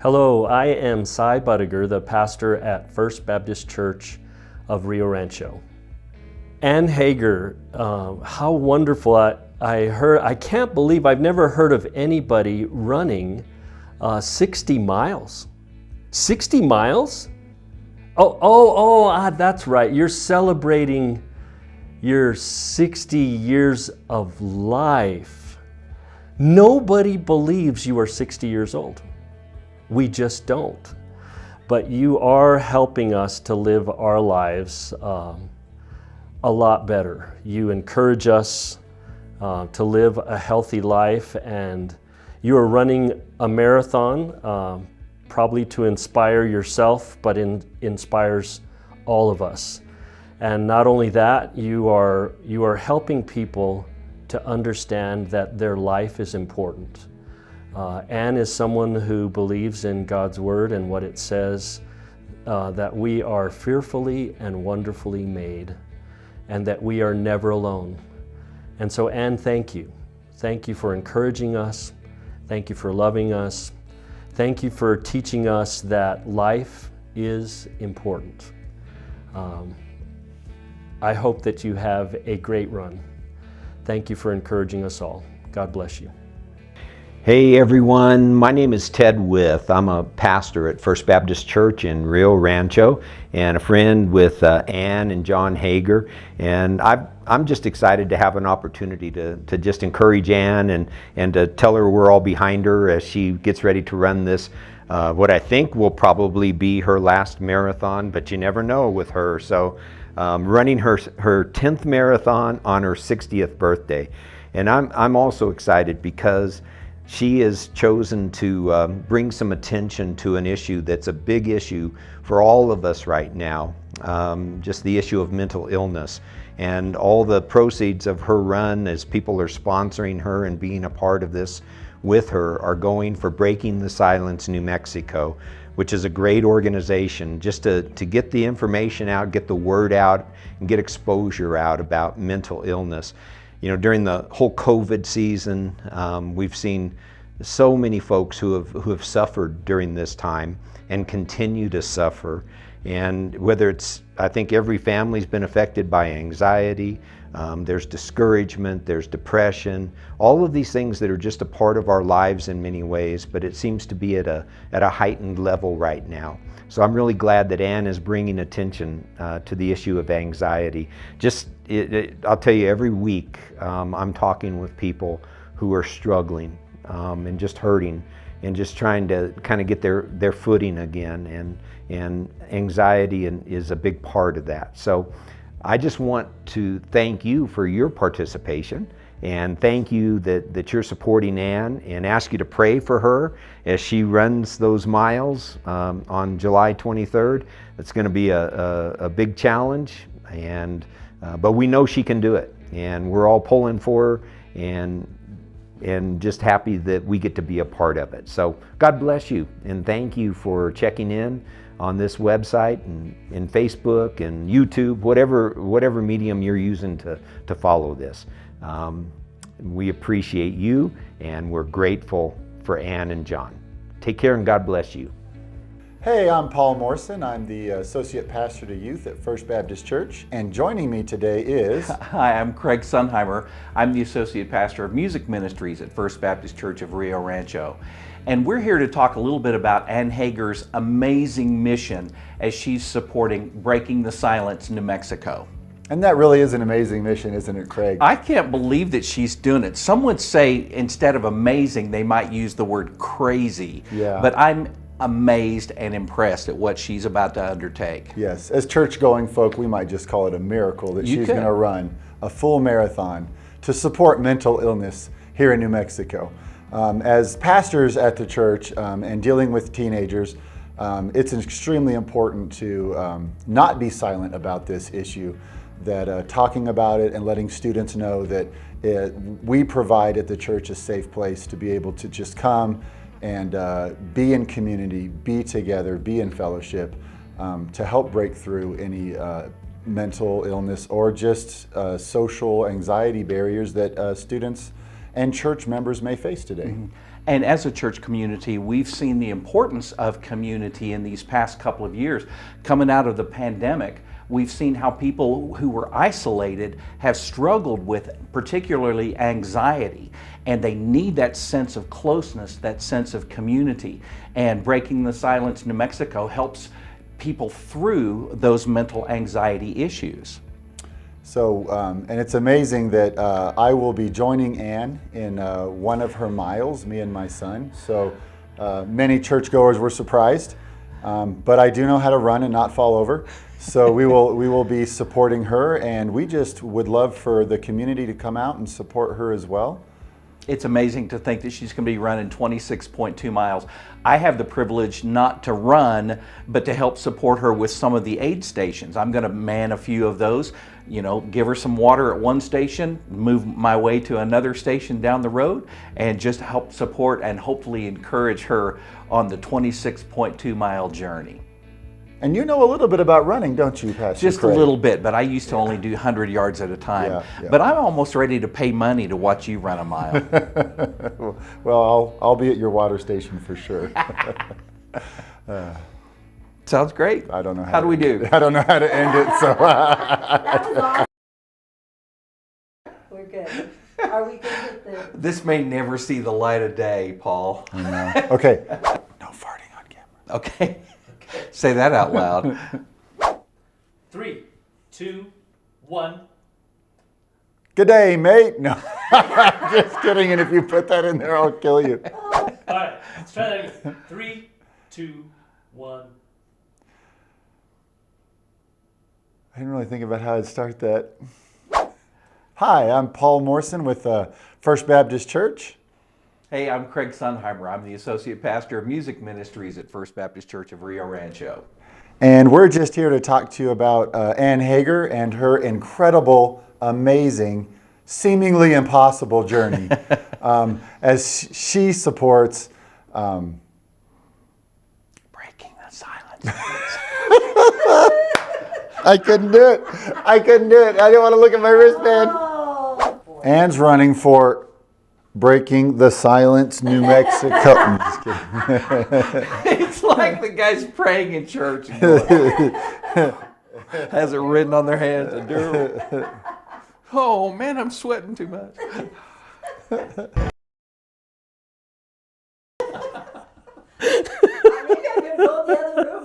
Hello, I am Cy Budiger, the pastor at First Baptist Church of Rio Rancho. Ann Hager, how wonderful. I can't believe I've never heard of anybody running 60 miles. 60 miles? That's right. You're celebrating your 60 years of life. Nobody believes you are 60 years old. We just don't. But you are helping us to live our lives a lot better. You encourage us to live a healthy life, and you are running a marathon, probably to inspire yourself, but inspires all of us. And not only that, you are helping people to understand that their life is important. Ann is someone who believes in God's Word and what it says, that we are fearfully and wonderfully made, and that we are never alone. And so Ann, thank you. Thank you for encouraging us. Thank you for loving us. Thank you for teaching us that life is important. I hope that you have a great run. Thank you for encouraging us all. God bless you. Hey everyone, my name is Ted With. I'm a pastor at First Baptist Church in Rio Rancho and a friend with Ann and John Hager. And I'm just excited to have an opportunity to just encourage Ann and to tell her we're all behind her as she gets ready to run this, what I think will probably be her last marathon, but you never know with her. So running her 10th marathon on her 60th birthday. And I'm also excited because she has chosen to bring some attention to an issue that's a big issue for all of us right now, just the issue of mental illness. And all the proceeds of her run, as people are sponsoring her and being a part of this with her, are going for Breaking the Silence New Mexico, which is a great organization just to get the information out, get the word out, and get exposure out about mental illness. You know, during the whole COVID season, we've seen so many folks who have suffered during this time and continue to suffer. And whether it's, I think every family's been affected by anxiety, there's discouragement, there's depression, all of these things that are just a part of our lives in many ways, but it seems to be at a heightened level right now. So I'm really glad that Ann is bringing attention to the issue of anxiety. I'll tell you, every week I'm talking with people who are struggling and just hurting and just trying to kind of get their footing again, and anxiety is a big part of that. So I just want to thank you for your participation, and thank you that you're supporting Ann, and ask you to pray for her as she runs those miles on July 23rd. It's going to be a big challenge, but we know she can do it, and we're all pulling for her, and just happy that we get to be a part of it. So God bless you, and thank you for checking in on this website and Facebook and YouTube, whatever medium you're using to follow this. We appreciate you, and we're grateful for Ann and John. Take care, and God bless you. Hey, I'm Paul Morrison. I'm the Associate Pastor to Youth at First Baptist Church, and joining me today is... Hi, I'm Craig Sunheimer. I'm the Associate Pastor of Music Ministries at First Baptist Church of Rio Rancho. And we're here to talk a little bit about Ann Hager's amazing mission as she's supporting Breaking the Silence New Mexico. And that really is an amazing mission, isn't it, Craig? I can't believe that she's doing it. Some would say instead of amazing, they might use the word crazy. Yeah. But I'm amazed and impressed at what she's about to undertake. Yes, as church-going folk, we might just call it a miracle that she's going to run a full marathon to support mental illness here in New Mexico. As pastors at the church and dealing with teenagers, it's extremely important to not be silent about this issue, that talking about it and letting students know that we provide at the church a safe place to be able to just come and be in community, be together, be in fellowship, to help break through any mental illness or just social anxiety barriers that students and church members may face today. Mm-hmm. And as a church community, we've seen the importance of community in these past couple of years. Coming out of the pandemic, we've seen how people who were isolated have struggled with particularly anxiety, and they need that sense of closeness, that sense of community. And Breaking the Silence New Mexico helps people through those mental anxiety issues. So, and it's amazing that I will be joining Ann in one of her miles, me and my son. So many churchgoers were surprised, but I do know how to run and not fall over. So we will be supporting her, and we just would love for the community to come out and support her as well. It's amazing to think that she's going to be running 26.2 miles. I have the privilege not to run, but to help support her with some of the aid stations. I'm going to man a few of those, you know, give her some water at one station, move my way to another station down the road, and just help support and hopefully encourage her on the 26.2 mile journey. And you know a little bit about running, don't you, Pastor Just Craig? a little bit, but I used to only do 100 yards at a time. Yeah. But I'm almost ready to pay money to watch you run a mile. Well, I'll be at your water station for sure. Sounds great. I don't know how do we do? I don't know how to end it, so. That was awesome. We're good. Are we good with the... This may never see the light of day, Paul. I know. Okay. No farting on camera. Okay. Say that out loud. 3, 2, 1. Good day, mate. No, just kidding. And if you put that in there, I'll kill you. All right, let's try that again. 3, 2, 1. I didn't really think about how I'd start that. Hi, I'm Paul Morrison with First Baptist Church. Hey, I'm Craig Sunheimer. I'm the Associate Pastor of Music Ministries at First Baptist Church of Rio Rancho. And we're just here to talk to you about Ann Hager and her incredible, amazing, seemingly impossible journey as she supports Breaking the Silence. I couldn't do it. I didn't want to look at my wristband. Oh. Ann's running for Breaking the Silence New Mexico. I'm just kidding. It's like the guy's praying in church and going, has it written on their hands. And oh man, I'm sweating too much. Maybe I could go in the other room.